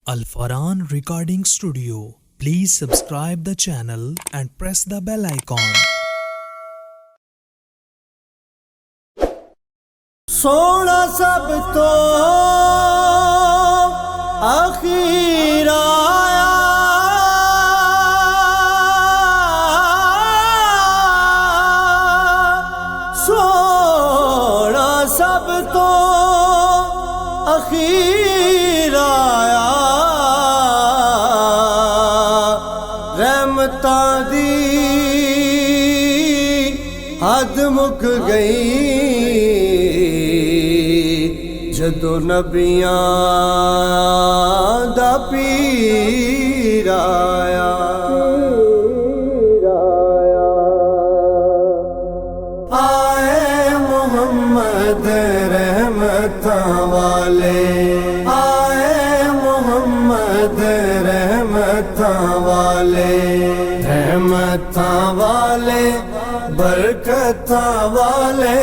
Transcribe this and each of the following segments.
Al Farhan Recording Studio. Please subscribe the channel and press the bell icon. سونا سب تو آخر آیا، سونا سب تو آخر آیا، رحمتاں دی حد مک گئی جدو نبیاں دا پیر آیا۔ آئے محمد رحمتاں والے، آئے محمد رحمتاں والے، رحمتاں والے برکتاں والے،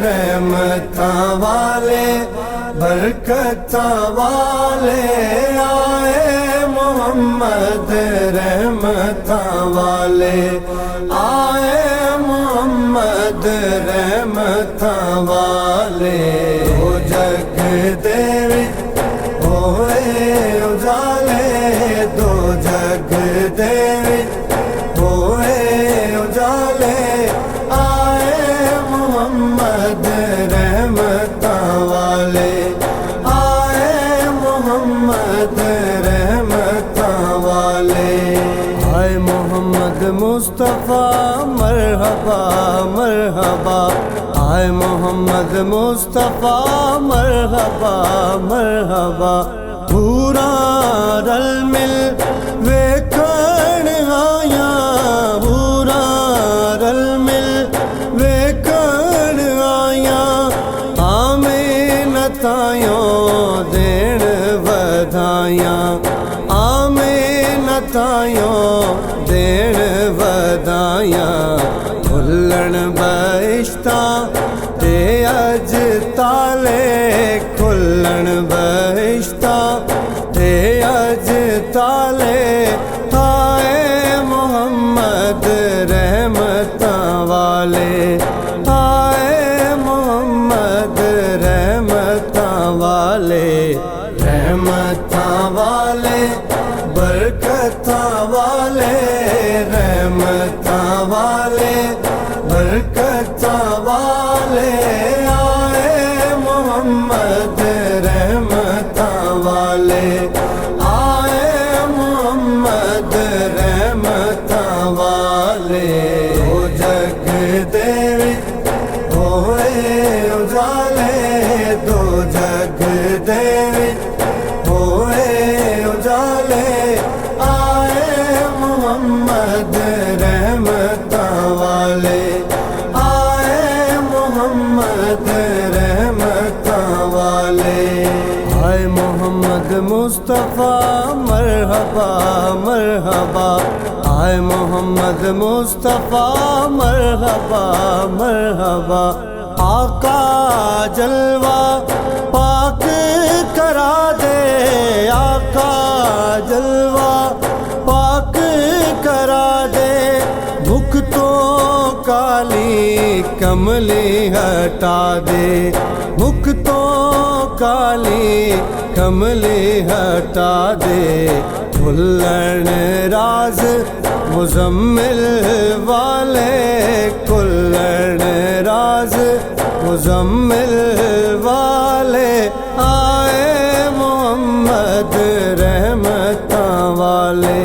رحمتاں والے برکتاں والے، آئے محمد رحمتاں والے، آئے محمد رحمتاں والے۔ دو جگ دے وچ ہوئے اجالے، دو جگ دے وچ ہوئے اجالے، آئے محمد رحمتاں والے، آئے محمد رحمتاں والے۔ آئے محمد مصطفیٰ مرحبا مرحبا، آئے محمد مصطفیٰ مرحبا مرحبا، پورا رل مل ویکھن آیاں، پورا رل مل ویکھن آیاں، آمین تائیوں دین ودھائیاں، آمین تائیوں دین ودھائیاں، کھلن بہشتاں تے اج تالے، کھلن بہشتاں تے اج تالے، آئے محمد رحمتاں والے، آئے محمد رحمتاں والے، رحمتاں والے برکتاں والے، رحمتاں والے برکتاں والے، آئے محمد رحمتاں والے، آئے محمد رحمتاں والے۔ دو جگ دے وچ ہوئے اجالے، دو جگ دے وچ ہوئے اجالے، آئے محمد رحمتاں والے، آئے محمد رحمتاں والے۔ آئے محمد مصطفیٰ مرحبا مرحبا، آئے محمد مصطفیٰ مرحبا مرحبا، آقا جلوہ پاک کرا دے، آقا جلوہ پاک کرا دے، بھوک تو کالی کملی ہٹا دے، بھوک تو کالی کملی ہٹا دے، کھلن راز مزمل والے، کھلن راز مزمل والے، آئے محمد رحمتاں والے،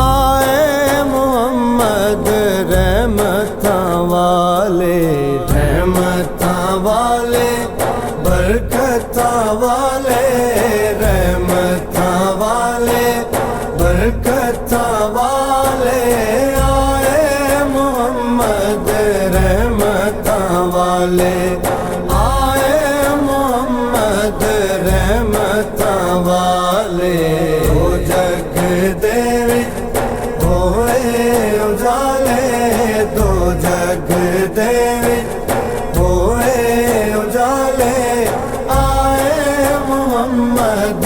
آئے محمد رحمتاں والے، رحمتاں والے برکتاں والے، رحمتاں والے برکتاں والے، آئے محمد رحمتاں والے، آئے محمد رحمتاں والے۔ دو جگ دے وچ ہوئے اجالے، دو جگ دے وچ ہوئے اجالے، آئے محمد